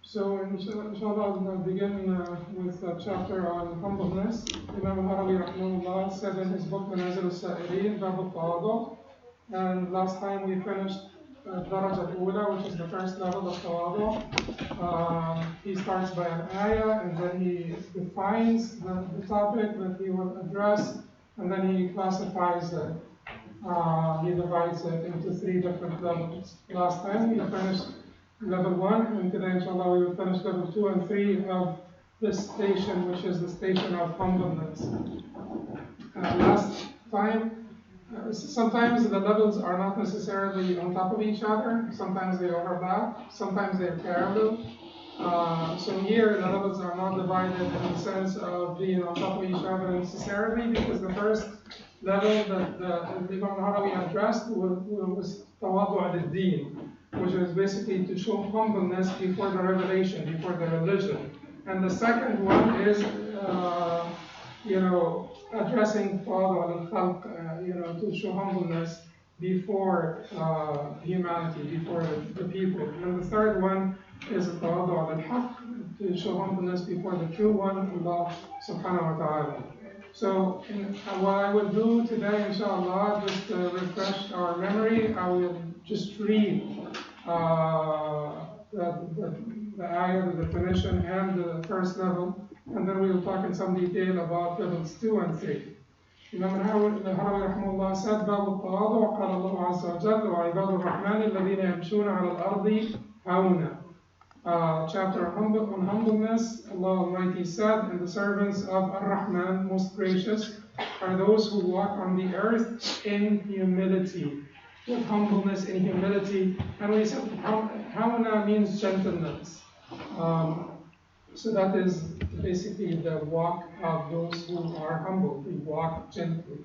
So inshallah, I'll begin with a chapter on humbleness. Imam al-Harawi rahimahullah said in his book Manaazil As-Saa'ireen, Bab al-Tawadu. And last time we finished Madaarij Al-Ula, which is the first level of Tawadu. He starts by an ayah, and then he defines the topic that he will address, and then he classifies it. He divides it into 3 different levels. Last time we finished level 1, and today inshallah we will finish level 2 and 3 of this station, which is the station of humbleness. Last time, sometimes the levels are not necessarily on top of each other, sometimes they overlap, sometimes they're parallel. So here the levels are not divided in the sense of being on top of each other necessarily, because the first level that Imam al-Harawi addressed was Tawadu al-Din, which is basically to show humbleness before the revelation, before the religion. And the second one is, addressing Tawadu al-Khalq, to show humbleness before humanity, before the people. And the third one is Tawadu al-Haq, to show humbleness before the true one, Allah subhanahu wa ta'ala. So what I will do today, inshallah, just to refresh our memory, I will just read the ayah, the definition, and the first level, and then we will talk in some detail about levels 2 and 3. Imam al-Harawi rahimahullah said, Bab al-Tawadu, qala Allah azza wa jalla, wa ibadu ar-Rahmani alladhina yamshuna ala al-ardi hawna. Chapter on humbleness. Allah Almighty said, and the servants of Ar-Rahman, most gracious, are those who walk on the earth in humility, with humbleness in humility. And we said Hawna means gentleness. So that is basically the walk of those who are humble. They walk gently.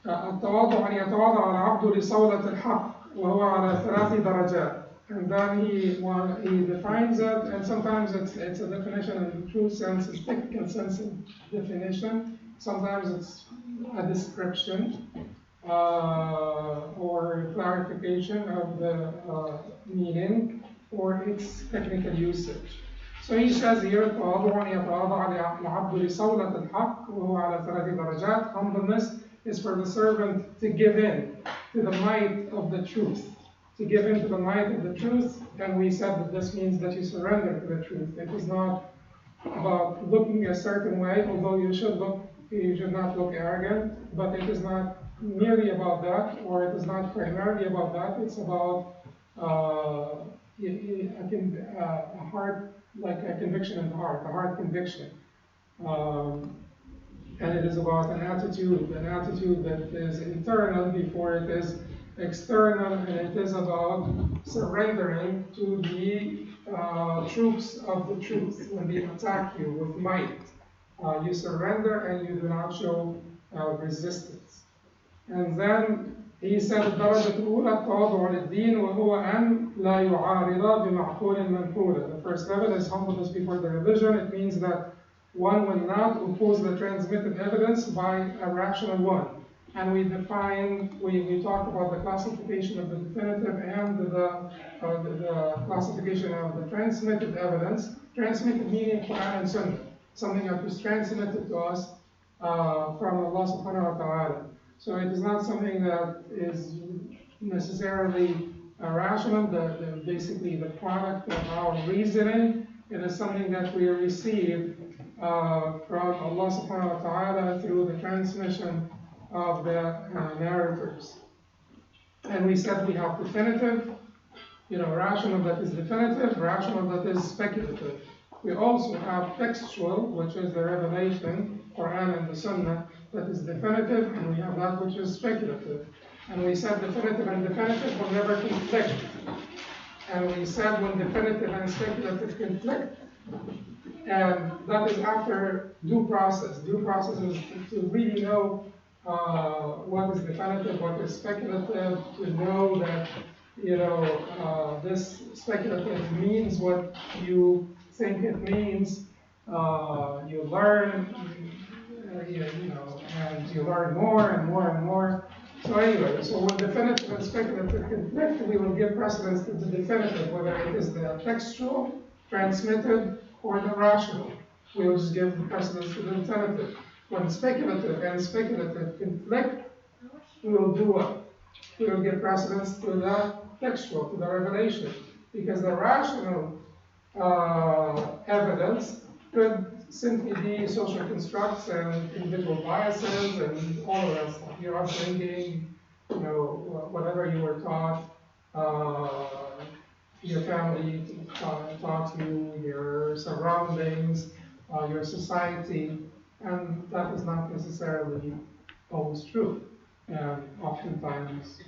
التواضع أن يتواضع العبد لصولة الحق وهو على 3 درجات. And then he defines it, and sometimes it's a definition in the true sense, a technical sense of definition. Sometimes it's a description or clarification of the meaning or its technical usage. So he says here, تواضع يتواضع العبد لصولة الحق وهو على 3 درجات. Humbleness is for the servant to give in to the might of the truth. To give in to the might of the truth, and we said that this means that you surrender to the truth. It is not about looking a certain way, although you should not look arrogant, but it is not merely about that, or it is not primarily about that. It's about a heart, like a conviction in the heart, a heart conviction. And it is about an attitude that is internal before it is external, and it is about surrendering to the troops of the truth when they attack you with might. You surrender and you do not show resistance. And then he said, الدرجة الأولى التواضع للدين وهو أن لا يعارض بمعقول منقول. The first level is humbleness before the religion. It means that one will not oppose the transmitted evidence by a rational one. And we talked about the classification of the definitive and the classification of the transmitted evidence. Transmitted meaning Quran and Sunnah, something that was transmitted to us from Allah subhanahu wa ta'ala. So it is not something that is necessarily rational, basically the product of our reasoning. It is something that we receive from Allah subhanahu wa ta'ala through the transmission of the narrators. And we said we have definitive, rational that is definitive, rational that is speculative. We also have textual, which is the revelation, Quran and the Sunnah, that is definitive, and we have that which is speculative. And we said definitive and definitive will never conflict. And we said when definitive and speculative conflict, and that is after due process. Due process is to really know what is definitive, what is speculative, to know that this speculative means what you think it means. You learn, and you learn more and more and more. So anyway, so with definitive and speculative conflict, we will give precedence to the definitive, whether it is the textual, transmitted, or the rational. We will just give the precedence to the definitive. When speculative and speculative conflict, we will do what? We will give precedence to the textual, to the revelation, because the rational evidence could simply be social constructs and individual biases and all of that stuff. Your upbringing, whatever you were taught, your family taught you, your surroundings, your society, and that is not necessarily always true. And oftentimes,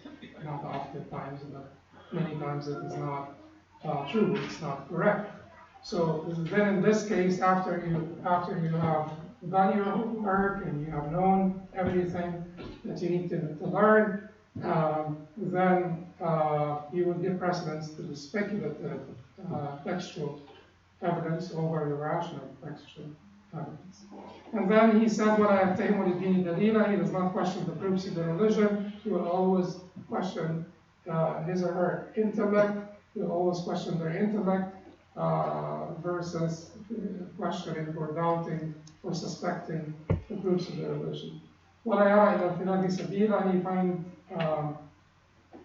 not oftentimes, but many times it is not true, it's not correct. So then in this case, after you have done your homework and you have known everything that you need to learn, then you would give precedence to the speculative textual evidence over the rational textual evidence. And then he said, وَلَا يَتَّهِمُ لِلدِّينِ دَلِيلًا. He does not question the proofs of the religion. He will always question his or her intellect. He will always question their intellect versus questioning or doubting or suspecting the proofs of the religion. وَلَا يَرَى إِلَى الْخِلَافِ سَبِيلًا.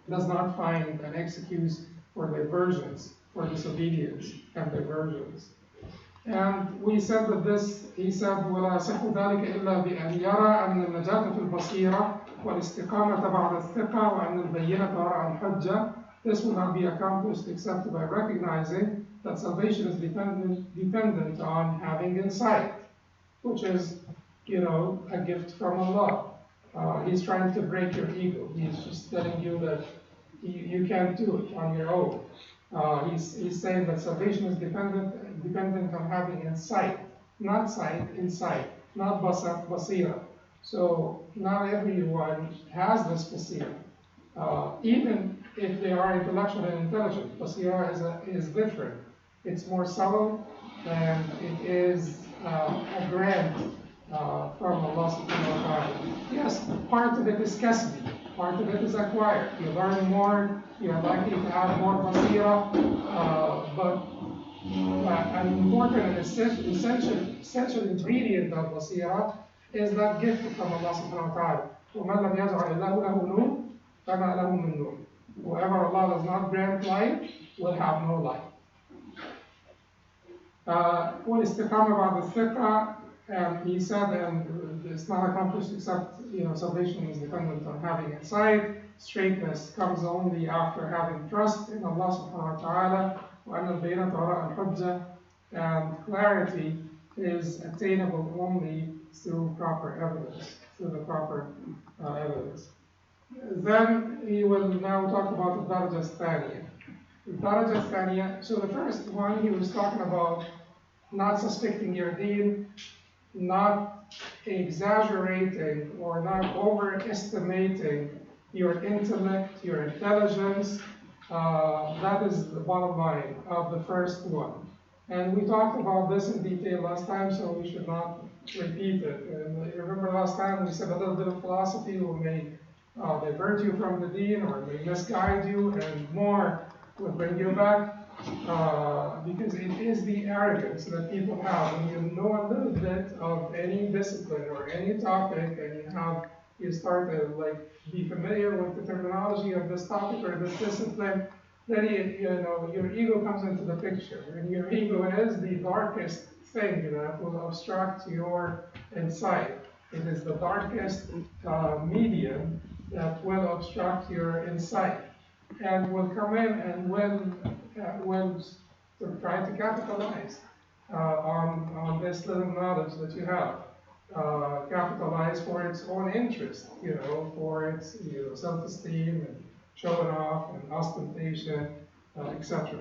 He does not find an excuse for diversions, for disobedience and diversions. And we said that this, he said, وَلَا يَصِحُّ ذَلِكَ إِلَّا بِأَنْ يَرَى أَنَّ النَّجَاةَ فِي الْبَصِيرَةِ وَالْإِسْتِقَامَةَ بَعْدَ الثِّقَةِ وَأَنَّ الْبَيِّنَةَ وَرَاءَ الْحُجَّةِ. This will not be accomplished except by recognizing that salvation is dependent on having insight, which is, a gift from Allah. He's trying to break your ego. He's just telling you that you can't do it on your own. He's saying that salvation is dependent on having insight, not sight, insight, not basira. So not everyone has this basira. Even if they are intellectual and intelligent, basira is different. It's more subtle, and it is a grant from Allah subhanahu wa ta'ala. Yes, part of it is kasbi, part of it is acquired. You learn more, you're likely to have more basira, but an important and essential ingredient of basira is that gift from Allah subhanahu wa ta'ala. وَمَنْ لَمْ يَجْعَلِ اللَّهُ لَهُ نُورًا فَمَا لَهُ مِنْ نُورٍ. Whoever Allah does not grant light will have no light. والاستقامة بعد الثقة, and he said, and it's not accomplished except, salvation is dependent on having insight. Straightness comes only after having trust in Allah subhanahu wa ta'ala. وَأَنَّ الْبَيِّنَةَ وَرَاءَ الْحُجَّةِ, and clarity is attainable only through proper evidence, through the proper evidence. Then he will now talk about the Daraja Thaniya. The Daraja Thaniya, so the first one, he was talking about not suspecting your deen, not exaggerating or not overestimating your intellect, your intelligence. That is the bottom line of the first one. And we talked about this in detail last time, so we should not repeat it. And remember last time we said a little bit of philosophy will may divert you from the deen or may misguide you, and more will bring you back. Because it is the arrogance that people have when you know a little bit of any discipline or any topic, and you start to be familiar with the terminology of this topic or this discipline. Then your ego comes into the picture, and your ego is the darkest thing that will obstruct your insight. It is the darkest medium that will obstruct your insight, and will come in and will try to capitalize on this little knowledge that you have. Capitalize for its own interest, for its self-esteem and showing off and ostentation, etc.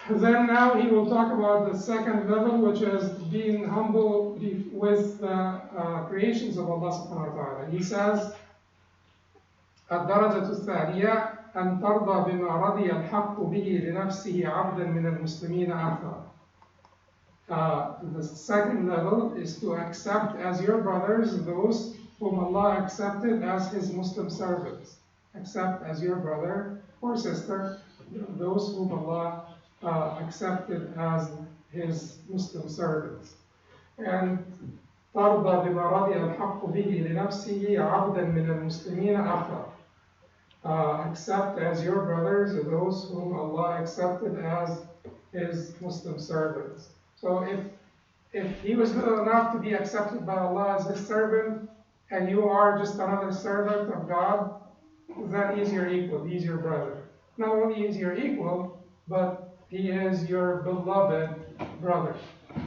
Then now he will talk about the second level, which is being humble with the creations of Allah subhanahu wa ta'ala. He says, الدرجة الثانية أن ترضى بما رضي الحق به لنفسه عبدا من المسلمين آخر. The second level is to accept as your brothers those whom Allah accepted as His Muslim servants. Accept as your brother or sister those whom Allah accepted as His Muslim servants. And ترضى بما رضي الحق به لنفسه عبدا من المسلمين أخا. Accept as your brothers those whom Allah accepted as His Muslim servants. So if he was good enough to be accepted by Allah as His servant, and you are just another servant of God, then He is your equal, He is your brother. Not only is your equal, but He is your beloved brother.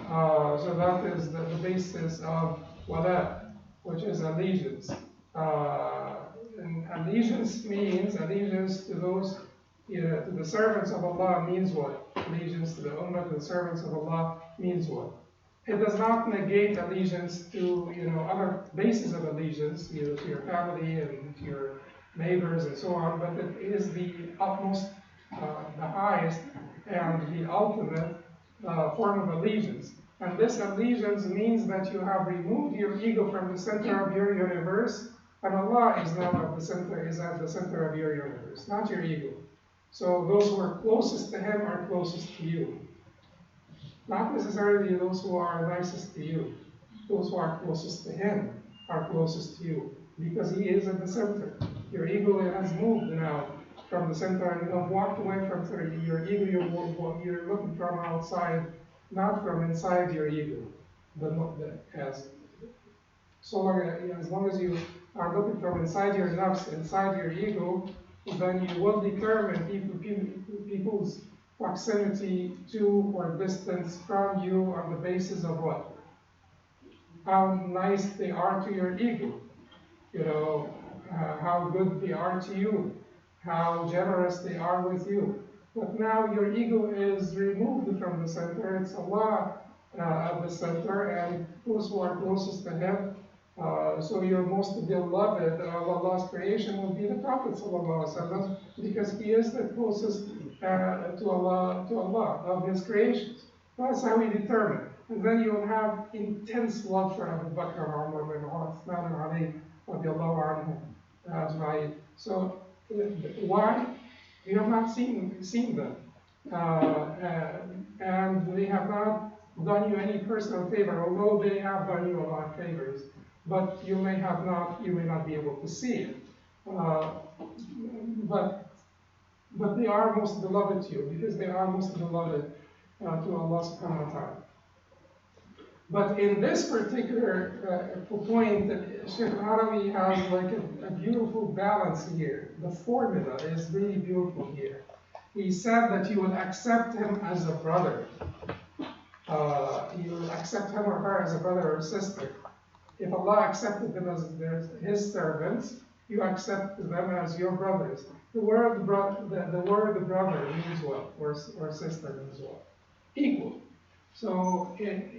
So that is the basis of wala, which is allegiance. And allegiance means allegiance to those, to the servants of Allah means what? Allegiance to the ummah, to the servants of Allah means what? It does not negate allegiance to other bases of allegiance, to your family and to your neighbors and so on, but it is the utmost, the highest, and the ultimate form of allegiance. And this allegiance means that you have removed your ego from the center of your universe, and Allah is not at the center of your universe, not your ego. So those who are closest to Him are closest to you. Not necessarily those who are nicest to you. Those who are closest to Him are closest to you, because He is at the center. Your ego has moved now from the center, and you have walked away from your ego. You're looking from outside, not from inside your ego. As long as you are looking from inside your nafs, inside your ego, then you will determine people's proximity to or distance from you on the basis of what? How nice they are to your ego. How good they are to you, how generous they are with you. But now your ego is removed from the center. It's Allah at the center, and those who are closest to Him. So your most beloved of Allah's creation will be the Prophet ﷺ, because he is the closest to Allah of His creations. That's how we determine. And then you will have intense love for Abu Bakr, Umar, and Uthman, and Ali, radiallahu anhum. Right. So why? We have not seen them, and they have not done you any personal favor, although they have done you a lot of favors. But you may not be able to see it. But they are most beloved to you, because they are most beloved to Allah subhanahu wa ta'ala. But in this particular point, Sheikh Al-Harawi has like a beautiful balance here. The formula is really beautiful here. He said that you will accept him as a brother. You will accept him or her as a brother or sister. If Allah accepted them as His servants, you accept them as your brothers. The word brother means what? Or sister means what? Equal. So it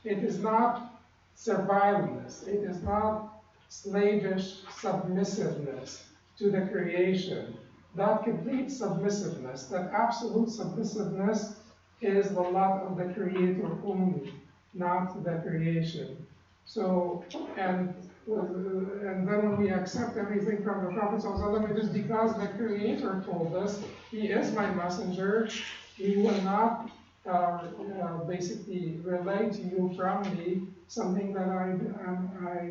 is not servileness. It is not slavish submissiveness to the creation. That complete submissiveness, that absolute submissiveness, is the lot of the Creator only, not the creation. So, and then when we accept everything from the Prophet ﷺ, it is because the Creator told us, He is my messenger. He will not basically relay to you from me something that I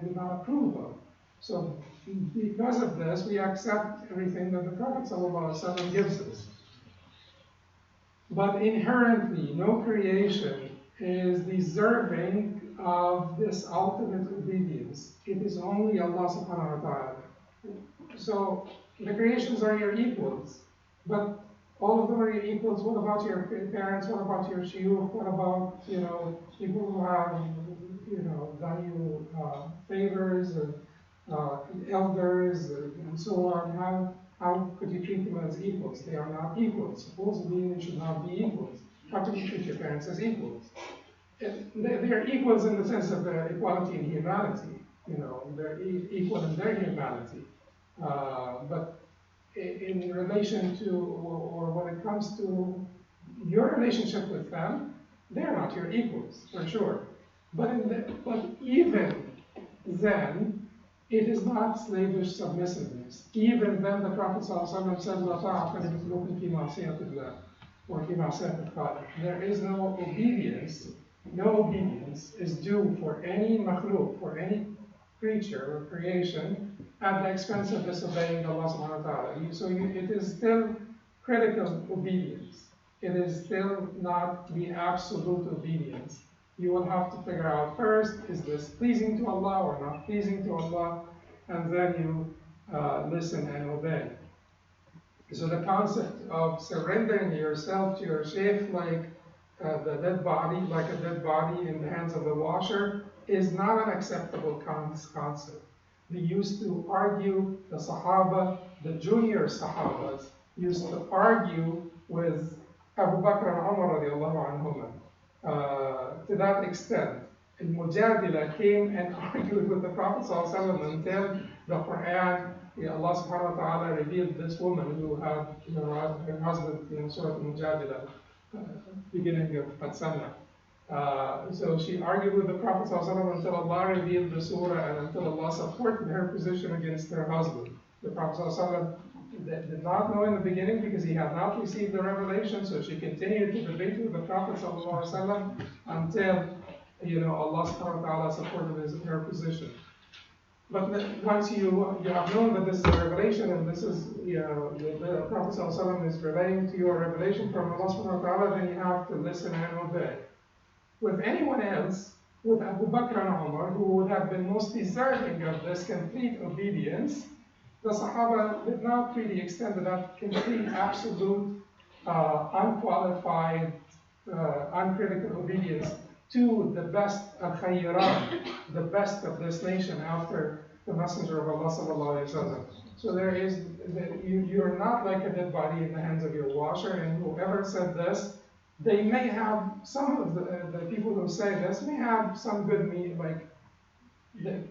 do not approve of. So because of this, we accept everything that the Prophet ﷺ gives us. But inherently, no creation is deserving of this ultimate obedience. It is only Allah subhanahu wa ta'ala. So the creations are your equals, but all of them are your equals. What about your parents? What about your shuyukh? What about people who have done you favors, and elders, and so on? How could you treat them as equals? They are not equals. Supposedly they should not be equals. How could you treat your parents as equals? They are equals in the sense of equality in humanity. They're equal in their humanity. But in relation to, or when it comes to your relationship with them, they're not your equals, for sure. But even then it is not slavish submissiveness. Even then, the Prophet ﷺ said, "La ta'ata li makhluqin fi ma'siyatillah," or fi ma'siyatil khaliq. There is no obedience. No obedience is due for any makhluk, for any creature or creation, at the expense of disobeying Allah subhanahu wa ta'ala. So it is still critical obedience. It is still not the absolute obedience. You will have to figure out first, is this pleasing to Allah or not pleasing to Allah, and then you listen and obey. So the concept of surrendering yourself to your sheikh like the dead body, like a dead body in the hands of the washer, is not an acceptable concept. They used to argue, the Sahaba, the junior Sahabas, used to argue with Abu Bakr and Umar radiallahu anhuma. To that extent, al-Mujadila came and argued with the Prophet ﷺ until the Quran, Allah subhanahu wa ta'ala revealed this woman who had her husband in Surah al-Mujadila, beginning of Fatsana. So she argued with the Prophet ﷺ until Allah revealed the surah and until Allah supported her position against her husband. The Prophet ﷺ did not know in the beginning because he had not received the revelation, so she continued to debate with the Prophet ﷺ until Allah subhanahu wa ta'ala supported her position. But once you have known that this is a revelation and this is, the Prophet ﷺ is relaying to you a revelation from Allah subhanahu wa ta'ala, then you have to listen and obey. With anyone else, with Abu Bakr and Umar, who would have been most deserving of this complete obedience, the Sahaba did not really extend that complete, absolute, unqualified, uncritical obedience to the best al-Khayrat, the best of this nation after the Messenger of Allah sallallahu alaihi wasallam. So you're not like a dead body in the hands of your washer, and whoever said this, they may have, some of the people who say this may have some good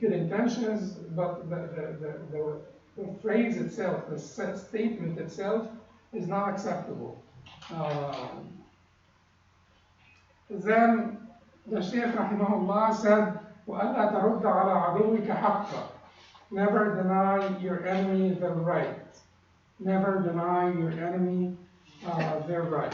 good intentions, but the phrase itself, the statement itself, is not acceptable. Then the Shaykh rahimahullah said, وَأَلَّا تَرُدَّ عَلَىٰ عَدُوِّكَ حَقًّا. Never deny your enemy the right. Never deny your enemy their right.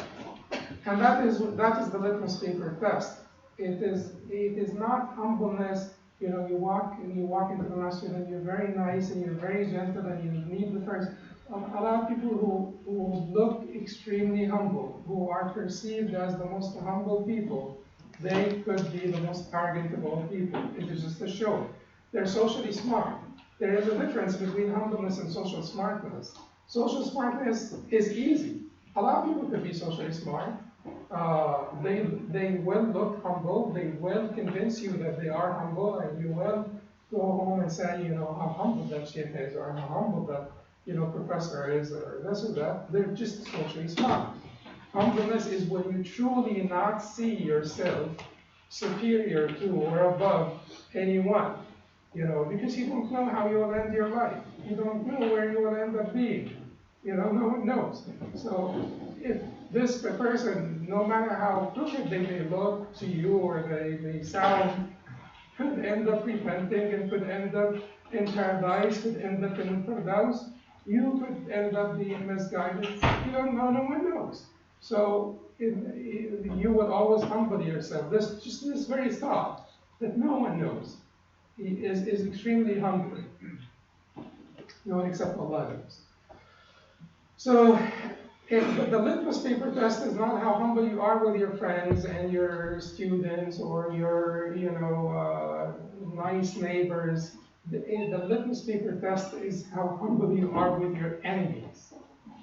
And that is the litmus paper test. It is not humbleness. You walk into the masjid and you're very nice and you're very gentle and you need the first. A lot of people who look extremely humble, who are perceived as the most humble people, they could be the most arrogant of all people. It is just a show. They're socially smart. There is a difference between humbleness and social smartness. Social smartness is easy. A lot of people could be socially smart. They will look humble. They will convince you that they are humble, and you will go home and say, how humble that sheikh is, or how humble that professor is, or this or that. They're just socially smart. Humbleness is when you truly not see yourself superior to or above anyone, because you don't know how you will end your life. You don't know where you will end up being. No one knows. So if this person, no matter how crooked they may look to you or they sound, could end up repenting and could end up in paradise, could end up in Firdaus, you could end up being misguided. You don't know, no one knows. So you would always humble yourself. This very thought that no one knows is extremely humbling. No one except Allah knows. So the litmus paper test is not how humble you are with your friends and your students or your nice neighbors. The litmus paper test is how humble you are with your enemies.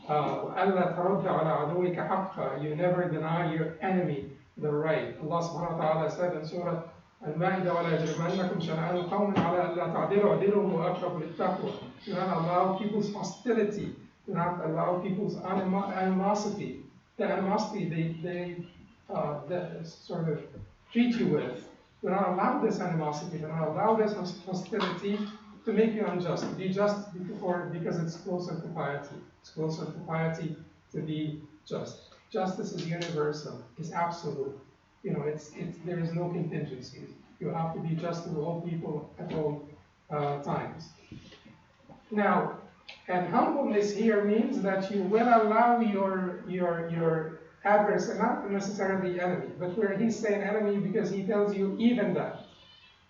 أَلَّا تَرُدَّ عَلَىٰ عَدُوِّكَ حَقًّا. You never deny your enemy the right. Allah subhanahu wa ta'ala said in Surah Al-Ma'idah, وَلَا يَجْرِمَنَّكُمْ شَنَآنُ قَوْمٍ عَلَىٰ أَلَّا تَعْدِلُوا اعْدِلُوا هُوَ أَقْرَبُ لِلتَّقْوَىٰ. Do not allow people's hostility. Do not allow people's animosity. The animosity they sort of treat you with. Do not allow this animosity. Do not allow this hostility to make you unjust. Be just because it's closer to piety. It's closer to piety to be just. Justice is universal. It's absolute. There is no contingencies. You have to be just to all people at all times. Now, and humbleness here means that you will allow your adversary, not necessarily enemy, but where he's saying enemy because he tells you even that.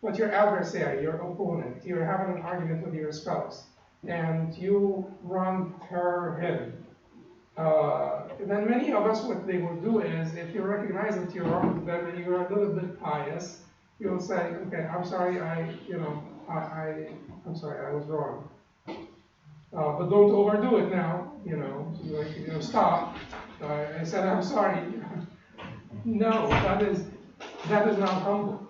But your adversary, your opponent, you're having an argument with your spouse, and you wrong him. Then many of us, what they will do is, if you recognize that you're wrong with them and you're a little bit pious, you'll say, okay, I'm sorry, I'm sorry, I was wrong. But don't overdo it now, stop. I said, I'm sorry. No, that is not humble.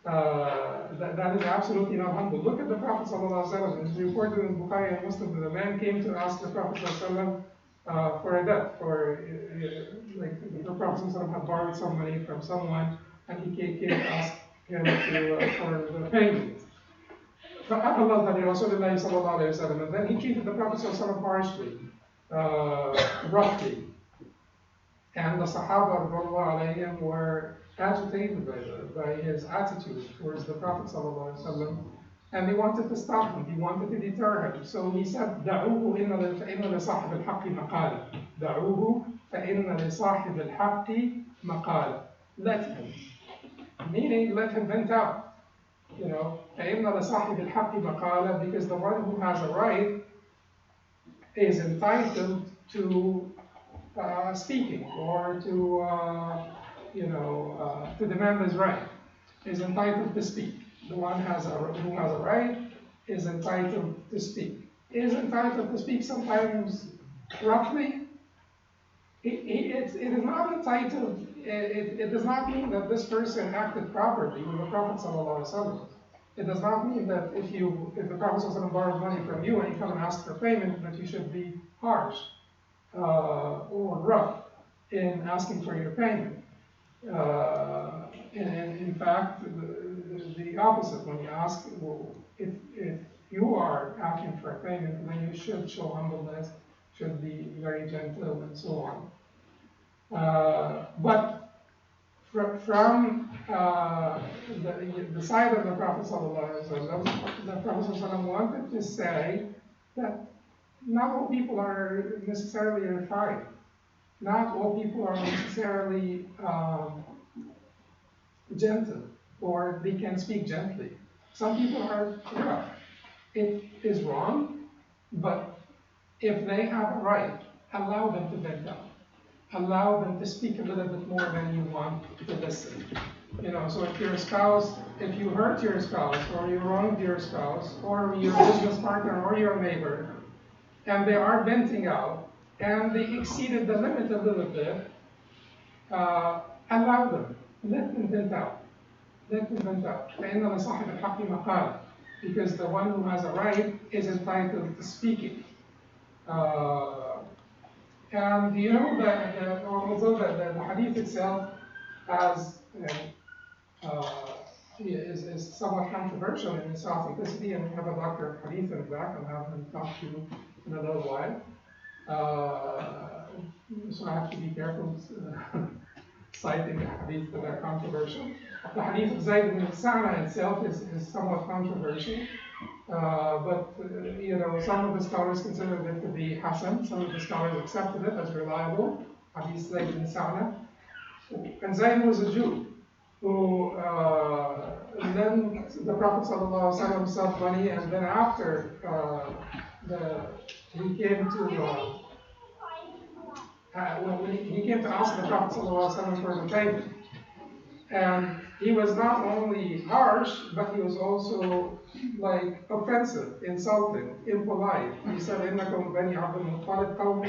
That is absolutely not humble. Look at the Prophet ﷺ. It's reported in Bukhari and Muslim that a man came to ask the Prophet ﷺ for a debt. The Prophet ﷺ had borrowed some money from someone, and he came to ask him for the payment. And then he treated the Prophet ﷺ harshly, roughly. And the Sahaba ﷺ were agitated by his attitude towards the Prophet ﷺ, and they wanted to stop him, they wanted to deter him. So he said, دعوه فإن لصاحب الحق مقالة. دعوه فإن لصاحب الحق مقالة. Let him. Meaning, let him vent out. فإن لصاحب الحق مقالة, because the one who has a right is entitled to speaking, or to demand his right, is entitled to speak. The one who has a right is entitled to speak. Is entitled to speak sometimes roughly. It is not entitled. It does not mean that this person acted properly with the Prophet ﷺ. It does not mean that if the Prophet ﷺ borrows money from you and you come and ask for payment, that you should be harsh or rough in asking for your payment. In fact, the opposite. When you ask, if you are asking for a payment, then you should show humbleness, should be very gentle, and so on. But from the side of the Prophet ﷺ, the Prophet ﷺ wanted to say that not all people are necessarily refined. Not all people are necessarily gentle, or they can speak gently. Some people are rough. It is wrong, but if they have a right, allow them to vent out. Allow them to speak a little bit more than you want to listen. So if you hurt your spouse, or you wronged your spouse, or your business partner, or your neighbor, and they are venting out, and they exceeded the limit a little bit, allow them. Let them vent out. Let them vent out. فَإِنَّ لَصَاحِبِ الْحَقِّ مَقَالًا, because the one who has a right is entitled to speaking. And although the hadith itself is somewhat controversial in its authenticity, and we have a doctor of hadith in the back, I'll have him talk to you in a little while. So I have to be careful citing the hadith that are controversial. The hadith of Zayd ibn Sa'na itself is somewhat controversial. But some of the scholars considered it to be Hatem. Some of the scholars accepted it as reliable. Hadith Zayd ibn Sa'na. And Zayd was a Jew who then the Prophet ﷺ sought money, and then after he came to he came to ask the Prophet ﷺ for the payment. And he was not only harsh, but he was also offensive, insulting, impolite. He said, إِنَّكُمْ بَنِي عَبْدِ الْمُطَّلِبِ قَوْمٌ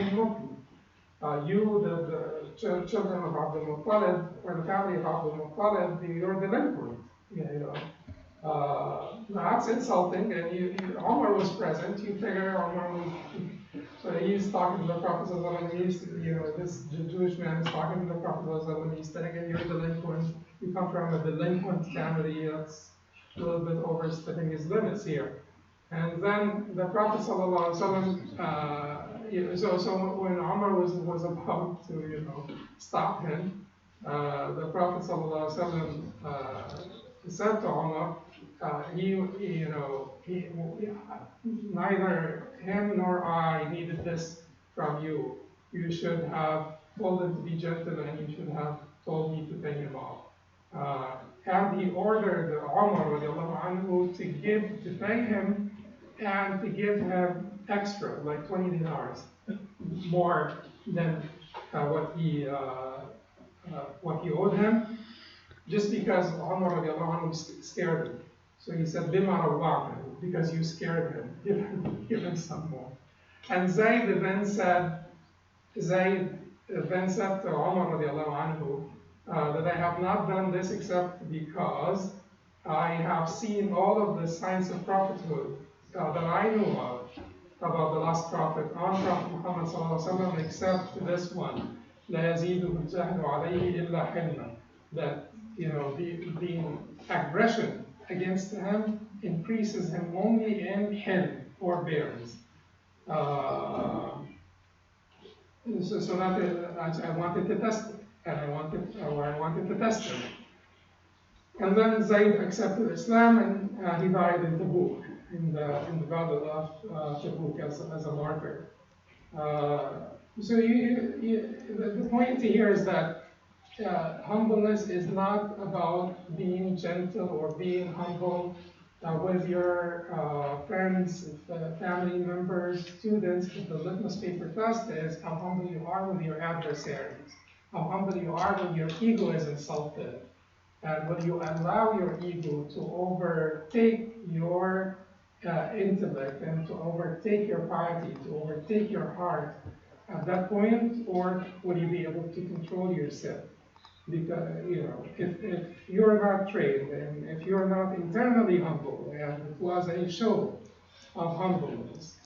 مُّؤْمِنُونَ. You, the children of Abdul Muttalib, or the family of Abdul Muttalib, you're delinquent. That's insulting, and Omar was present. You figure Omar was. So he's talking to the Prophet ﷺ. This Jewish man is talking to the Prophet ﷺ. He's telling him, you're delinquent. You come from a delinquent family. That's a little bit overstepping his limits here. And then the Prophet ﷺ, so when Umar was about to stop him, the Prophet ﷺ he said to Umar, neither him nor I needed this from you. You should have told him to be gentle, and you should have told me to pay him off. And he ordered Umar radiallahu anhu to pay him and to give him extra, like 20 dinars, more than what he owed him, just because Umar radiallahu anhu scared him. So he said, Bima rawwa'tahu, because you scared him, give him some more. And Zayd then said to Umar radiallahu anhu, that I have not done this except because I have seen all of the signs of prophethood that I knew of about the last prophet, on Prophet Muhammad sallallahu alaihi wasallam, except this one, لا يزيده الجهل عليه إلا حلما, that the aggression against him increases him only in hilm, forbearance. So that I wanted to test it. And I wanted to test him. And then Zayd accepted Islam, and he died in Tabuk, in the battle of Tabuk as a martyr. So the point here is that humbleness is not about being gentle or being humble with your friends, family members, students. The litmus paper test is how humble you are with your adversaries. How humble you are when your ego is insulted, and when you allow your ego to overtake your intellect and to overtake your piety, to overtake your heart at that point, or will you be able to control yourself? Because if you're not trained and if you're not internally humble, and it was a show of humbleness,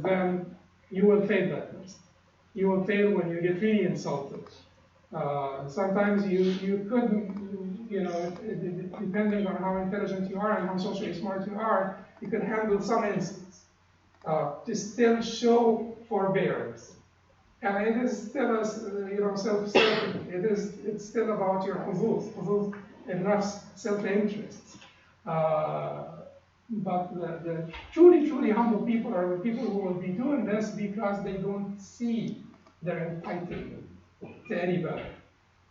then you will fail that test. You will fail when you get really insulted. Sometimes you could, depending on how intelligent you are and how socially smart you are, you could handle some insults to still show forbearance. And it is still self-serving. It's still about your hudud and nafs, self-interests. But the truly humble people are the people who will be doing this because they don't see their entitlement to anybody.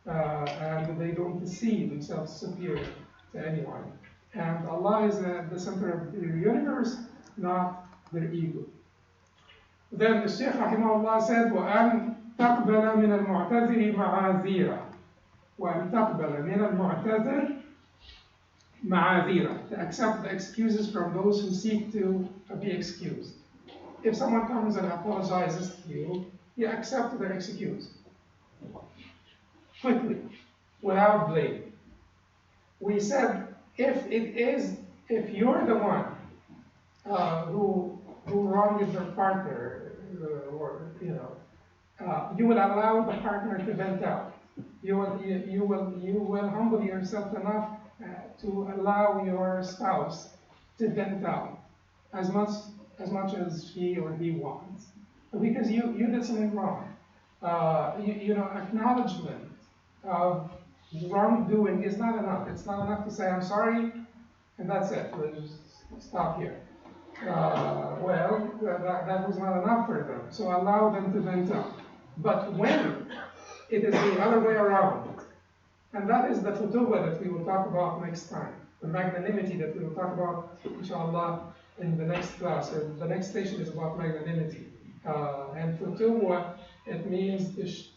And they don't see themselves superior to anyone. And Allah is at the center of the universe, not their ego. Then the Shaykh rahimahullah said, وَأَنْ تَقْبَلَ مِنَ الْمُعْتَذِرِ مَعَاذِيرًا وَأَنْ تَقْبَلَ مِنَ الْمُعْتَذِرِ ma'adhira, to accept the excuses from those who seek to be excused. If someone comes and apologizes to you, you accept their excuse quickly, without blame. We said if you're the one who wronged your partner, you will allow the partner to vent out. You will humble yourself enough to allow your spouse to vent out as much as she or he wants, because you did something wrong. Acknowledgement of wrongdoing is not enough. It's not enough to say I'm sorry and that's it. We'll just stop here. That was not enough for them. So allow them to vent out. But when it is the other way around, and that is the futuwa that we will talk about next time, the magnanimity that we will talk about, inshallah, in the next class. The next station is about magnanimity. And futuwa, it means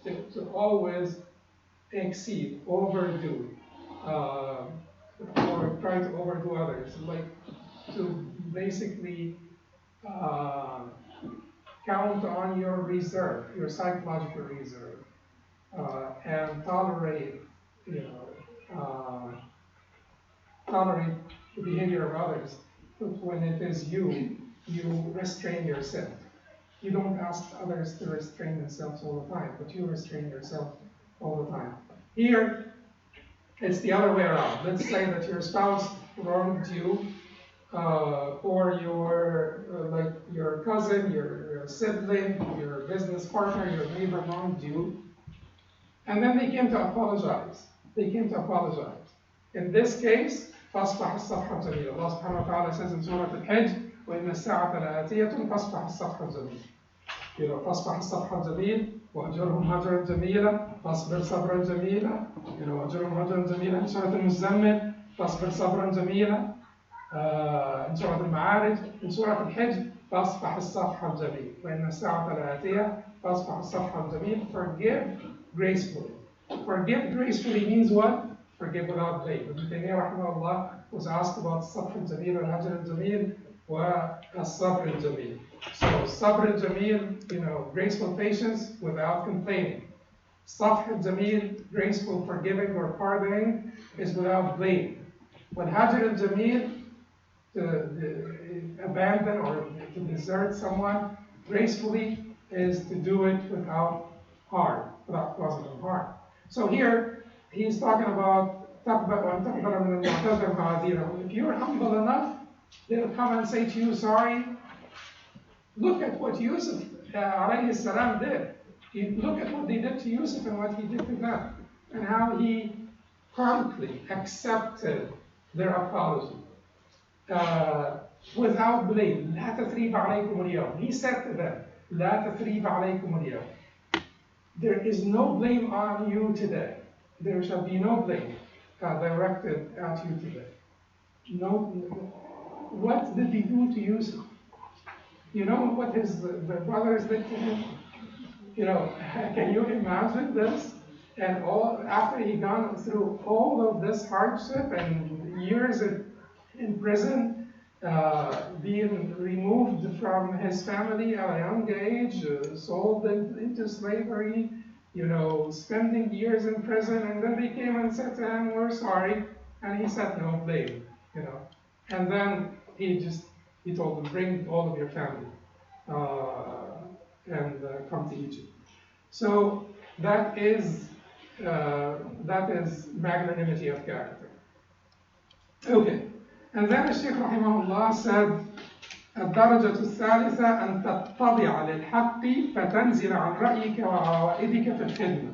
to always exceed, overdo, or try to overdo others, like to basically count on your reserve, your psychological reserve, and tolerate the behavior of others. But when it is you restrain yourself. You don't ask others to restrain themselves all the time, but you restrain yourself all the time. Here, it's the other way around. Let's say that your spouse wronged you, or your cousin, your sibling, your business partner, your neighbor wronged you, and then they came to apologize. In this case, فَاصْفَحِ الصَّفْحَ الْجَمِيلَ. Allah subhanahu wa ta'ala says in Surah Al-Hajj, وَإِنَّ السَّاعَةَ لَآتِيَةٌ فَاصْفَحِ الصَّفْحَ الْجَمِيلَ. فَاصْفَحِ الصَّفْحَ الْجَمِيلَ وَأَجُرْهُمْ هَجْرًا جَمِيلًا فَاصْبِرْ صَبْرًا جَمِيلًا. وَأَجُرْهُمْ هَجْرًا جَمِيلًا. In Surah Al-Muzammil, فَاصْبِرْ صَبْرًا جَمِيلًا. In Surah Al-Ma'arij, in Surah Al-Hajj, فَاصْفَحِ الصَّفْحَ الْجَمِيلَ وَإِنَّ السَّاعَةَ لَآتِيَةٌ فَاصْفَحِ الصَّفْحَ الْجَمِيلَ. Forgive gracefully. Forgive gracefully means what? Forgive without blame. Ibn Taymiyyah rahimahullah was asked about الصفح الجميل والهجر الجميل والصبر الجميل. So sabr al-jamil, graceful patience without complaining. Safh al-jamil, graceful forgiving or pardoning, is without blame. When hajr al-jamil, to abandon or to desert someone gracefully, is to do it without harm, without causing them harm. So here, he's talking about if you're humble enough, they'll come and say to you, sorry. Look at what Yusuf alayhi salam did. Look at what they did to Yusuf and what he did to them, and how he promptly accepted their apology without blame. لا تثريب عليكم اليوم. He said to them, لا تثريب عليكم اليوم. There is no blame on you today. There shall be no blame directed at you today. No. What did he do to Yusuf? You know what the brothers did to him? Can you imagine this? And after he gone through all of this hardship and years in prison, being removed from his family at a young age, sold into slavery, spending years in prison, and then they came and said to him, "We're sorry," and he said, "No blame," and then he told them, "Bring all of your family and come to Egypt." So that is magnanimity of character. Okay, and then the Shaykh rahimahullah said, الدرجة الثالثة أن تتضع للحق فتنزل عن رأيك وعوائدك في الخدمة.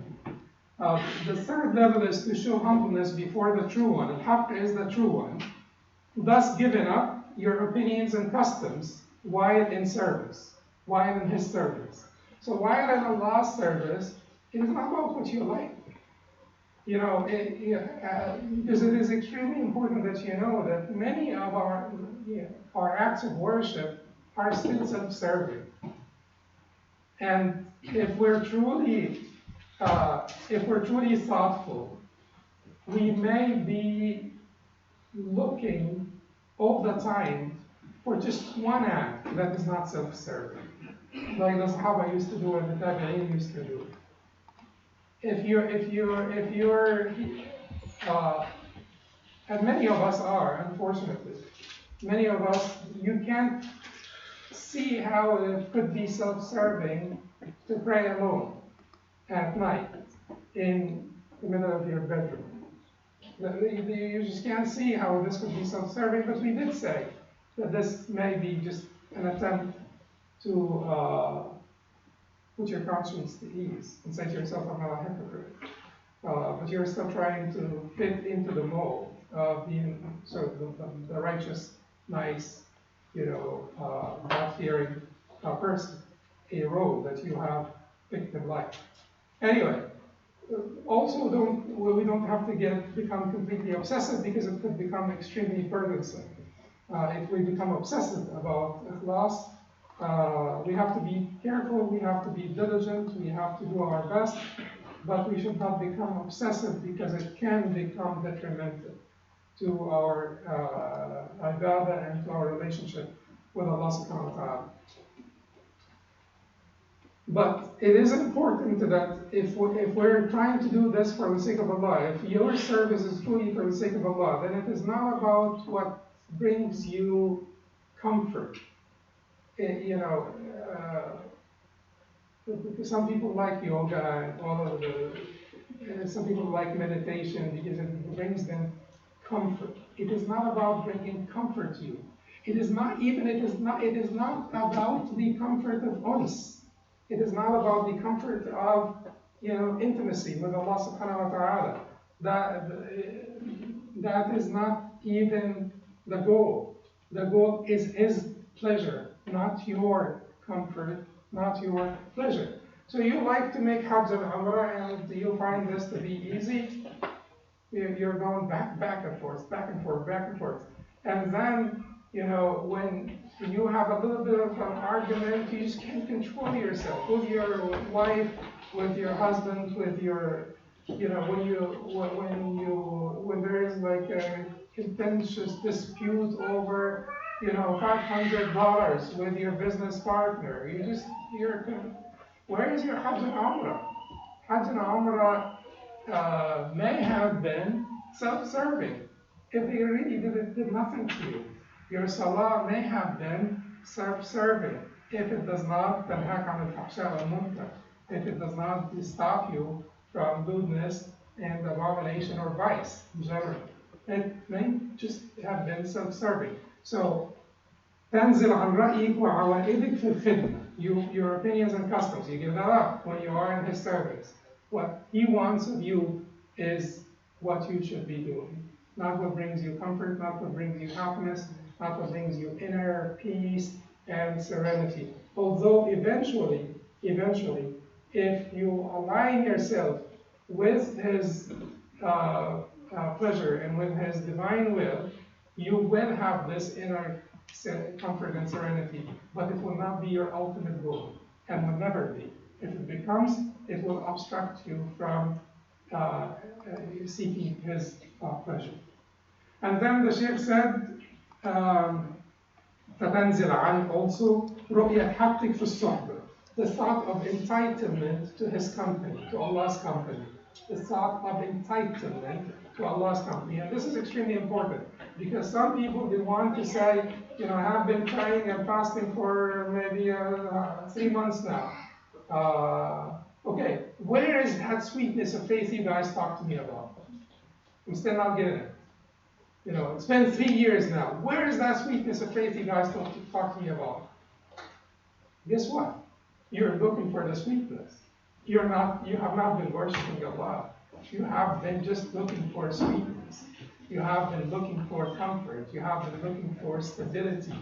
The third level is to show humbleness before the true one. Al-Haq is the true one, thus giving up your opinions and customs while in service, while in his service. So while in Allah's service, it is not about what you like. Because it is extremely important that you know that many of our acts of worship are still self-serving. And if we're truly thoughtful, we may be looking all the time for just one act that is not self-serving, like the Sahaba used to do and the Tabi'een used to do. If you're, and many of us are, unfortunately, many of us, you can't see how it could be self-serving to pray alone at night in the middle of your bedroom. You just can't see how this could be self-serving, but we did say that this may be just an attempt to put your conscience to ease and say to yourself, I'm not a hypocrite. But you're still trying to fit into the mold of being sort of the righteous, nice, God-fearing person, a role that you have picked in life. Anyway, also we don't have to become completely obsessive, because it could become extremely burdensome. If we become obsessive about ikhlas, we have to be careful, we have to be diligent, we have to do our best, but we should not become obsessive, because it can become detrimental to our ibadah and to our relationship with Allah subhanahu wa ta'ala. But it is important that if we're trying to do this for the sake of Allah, if your service is truly for the sake of Allah, then it is not about what brings you comfort. Some people like yoga and all of some people like meditation because it brings them comfort. It is not about bringing comfort to you. It is not about the comfort of uns. It is not about the comfort of intimacy with Allah subhanahu wa ta'ala. that is not even the goal. The goal is his pleasure, not your comfort, not your pleasure. So you like to make Hajj and Umrah, and you find this to be easy. You're going back and forth, back and forth, back and forth. And then, when you have a little bit of an argument, you just can't control yourself with your wife, with your husband, with your, when there is like a contentious dispute over, $500 with your business partner. Where is your Hajj and Umrah? Hajj and Umrah may have been self-serving if they really did nothing to you. Your Salah may have been self-serving if it does not تنهاك عن الفحشاء والمنكر, if it does not stop you from lewdness and abomination or vice in general. It may just have been self-serving. So, تنزل عن رأيك وعوائدك في الخدمة. Your opinions and customs, you give that up when you are in his service. What he wants of you is what you should be doing. Not what brings you comfort, not what brings you happiness, not what brings you inner peace and serenity. Although eventually, if you align yourself with his pleasure and with his divine will, you will have this inner comfort and serenity, but it will not be your ultimate goal and will never be. If it becomes, it will obstruct you from seeking his pleasure. And then the Sheikh said, فَتَنْزِلْ عَنْ also رُؤْيَةْ حَقِّكْ فِي الصُّحْبَةِ, the thought of entitlement to his company, to Allah's company. The thought of entitlement to Allah's company. And this is extremely important because some people, they want to say, I have been praying and fasting for maybe 3 months now. Okay, where is that sweetness of faith you guys talk to me about? I'm still not getting it. It's been 3 years now. Where is that sweetness of faith you guys talk to me about? Guess what? You're looking for the sweetness. You have not been worshiping Allah. You have been just looking for sweetness. You have been looking for comfort. You have been looking for stability.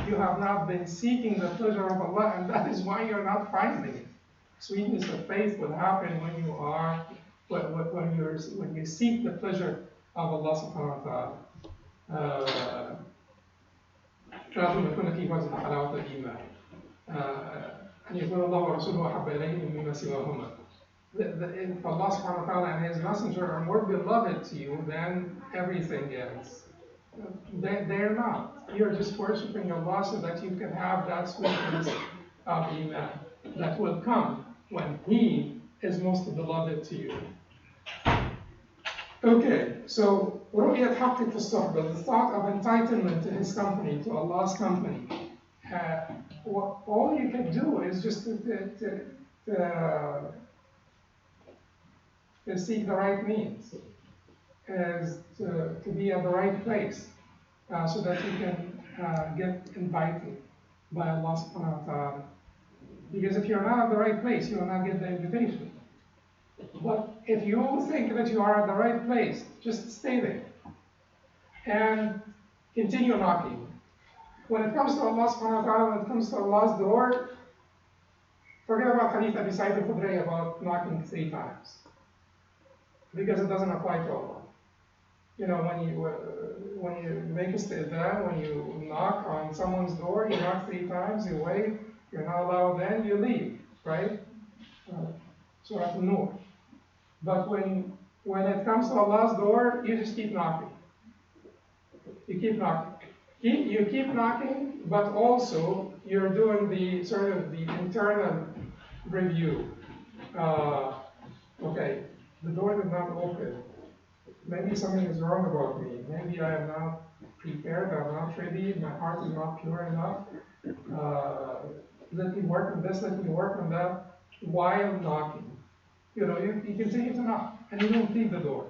You have not been seeking the pleasure of Allah, and that is why you're not finding it. Sweetness of faith will happen when you seek the pleasure of Allah subhanahu wa ta'ala. أن يكون الله ورسوله أحب إليه مما سواهما. If Allah subhanahu wa ta'ala and His Messenger are more beloved to you than everything else, they're not. You're just worshiping Allah so that you can have that sweetness of Iman that will come when He is most beloved to you. Okay, so رؤية حقك في الصحبة, the thought of entitlement to His company, to Allah's company. All you can do is just to seek the right means, is to be at the right place, so that you can get invited by Allah subhanahu wa ta'ala. Because if you're not at the right place, you will not get the invitation. But if you think that you are at the right place, just stay there and continue knocking. When it comes to Allah subhanahu wa ta'ala, when it comes to Allah's door, forget about Hadith Abi Sa'id al-Khudri about knocking 3 times. Because it doesn't apply to Allah. When you make a istidhan, when you knock on someone's door, you knock 3 times, you wait, you're not allowed, then you leave, right? Surah An-Nur. But when it comes to Allah's door, you just keep knocking. You keep knocking. You keep knocking, but also you're doing the sort of the internal review. Okay, the door did not open. Maybe something is wrong about me. Maybe I am not prepared, I'm not ready, my heart is not pure enough. Let me work on this, let me work on that while knocking. You continue to knock and you don't leave the door.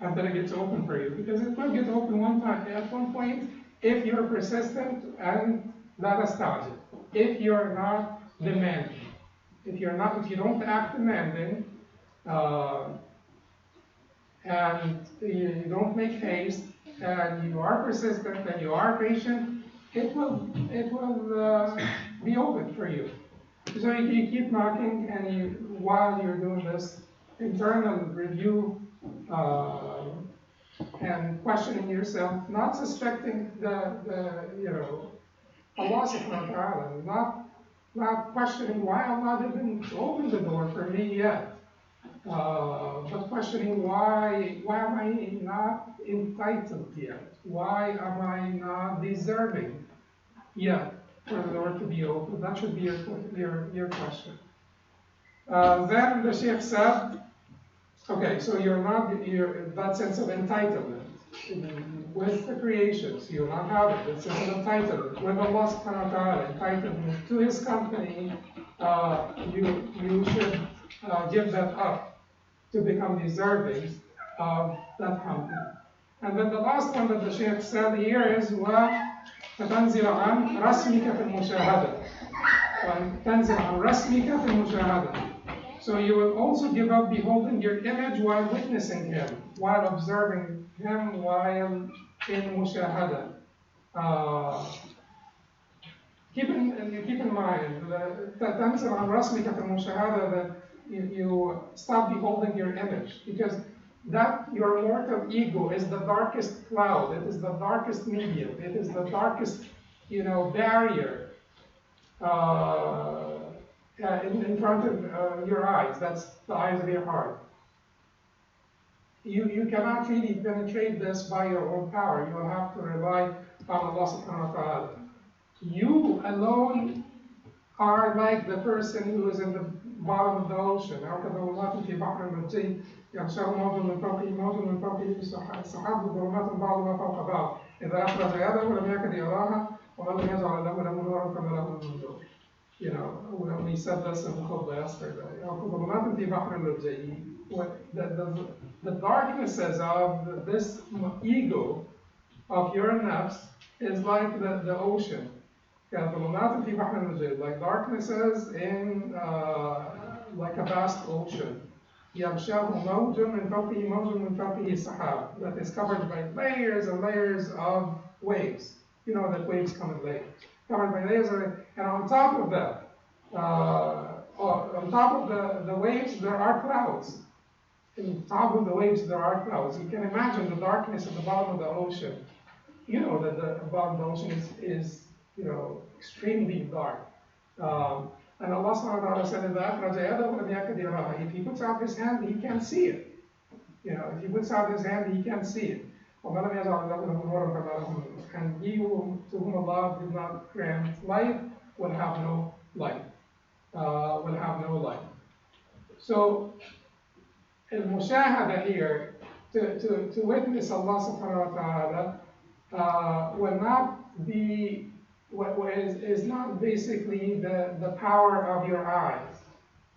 Until it gets open for you, because it will get open one time at one point if you're persistent and لا تستعجل. If you're not demanding, if you don't act demanding, and you don't make haste, and you are persistent, and you are patient, it will be open for you. So you keep knocking, and while you're doing this internal review and questioning yourself, not suspecting Allah subhanahu wa ta'ala, not questioning why Allah didn't open the door for me yet, but questioning why am I not entitled yet? Why am I not deserving yet for the door to be open? That should be your question. Then the Sheikh said, okay, so you're that sense of entitlement with the creations, you not have it. That sense of entitlement with Allah subhanahu wa ta'ala, entitlement to His company, you should give that up to become deserving of that company. And then the last one that the Shaykh said here is وَتَنْزِلَ عَنْ رَسْمِكَ فِي الْمُشَاهَدَةِ وَتَنْزِلَ عَنْ رَسْمِكَ فِي الْمُشَاهَدَةِ. So you will also give up beholding your image while witnessing Him, while observing Him, while in mushahada. Keep in mind تَنْزِلَ عَنْ رَسْمِكَ فِي الْمُشَاهَدَةِ, that you stop beholding your image, because that your mortal ego is the darkest cloud, it is the darkest medium, it is the darkest barrier in front of your eyes. That's the eyes of your heart. You cannot really penetrate this by your own power. You will have to rely on Allah subhanahu wa ta'ala. You alone are like the person who is in the bottom of the ocean. يغشاه موج من فوقه موج من فوقه سحاب ظلمات بعضها فوق بعض إذا أخرج يده لم يكد يراها ومن لم يجعل له نورا فما له من نور. We said this in Khutbah yesterday. ظلمات في بحر اللجي. The darknesses of this ego of your nafs is like the ocean. ظلمات في بحر اللجي, like darknesses in like a vast ocean. يغشاه موج من فوقه موج من فوقه سحاب, that is covered by layers and layers of waves. You know that waves come in layers. Covered by layers, and on top of that, on top of the waves, there are clouds. On top of the waves, there are clouds. You can imagine the darkness at the bottom of the ocean. You know that the bottom of the ocean is extremely dark. And Allah subhanahu wa ta'ala said in that, if He puts out His hand, He can't see it. If He puts out His hand, He can't see it. And he to whom Allah did not grant light will have no light. So, al-mushahada here, to witness Allah subhanahu wa ta'ala, will not be is not basically the power of your eyes.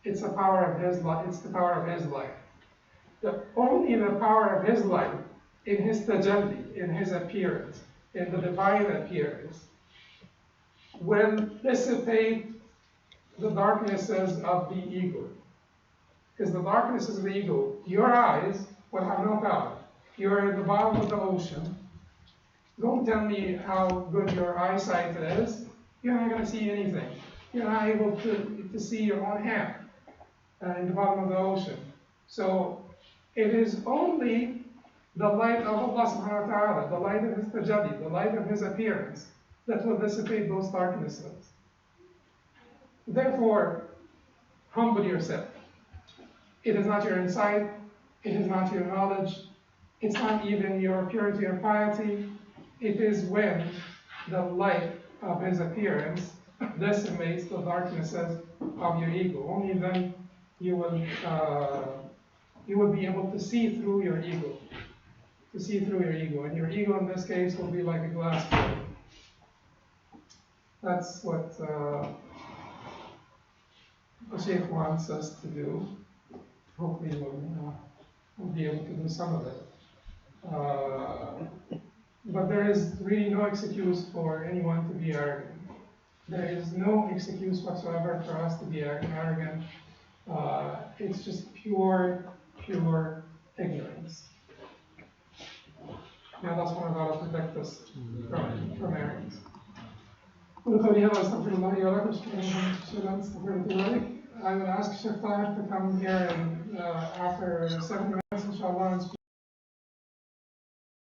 It's the power of His light. It's the power of His light. Only the power of His light in His tajalli, in His appearance, in the divine appearance, will dissipate the darknesses of the ego. Because the darknesses of the ego, your eyes will have no power. You're at the bottom of the ocean. Don't tell me how good your eyesight is. You're not going to see anything. You're not able to see your own hand in the bottom of the ocean. So it is only the light of Allah subhanahu wa ta'ala, the light of His tajalli, the light of His appearance, that will dissipate those darknesses. Therefore, humble yourself. It is not your insight, it is not your knowledge, it's not even your purity and piety. It is when the light of His appearance decimates the darknesses of your ego. Only then you will be able to see through your ego. To see through your ego. And your ego in this case will be like a glass plate. That's what the Sheikh wants us to do. Hopefully we'll be able to do some of it. But there is really no excuse for anyone to be arrogant. There is no excuse whatsoever for us to be arrogant. It's just pure ignorance. May Allah subhanahu wa ta'ala protect us from arrogance. قولي هذا أستغفر الله لي ولكم شكرا استغفرت إليك. I would ask Sheikh Tahir to come here and after 7 minutes inshallah and speak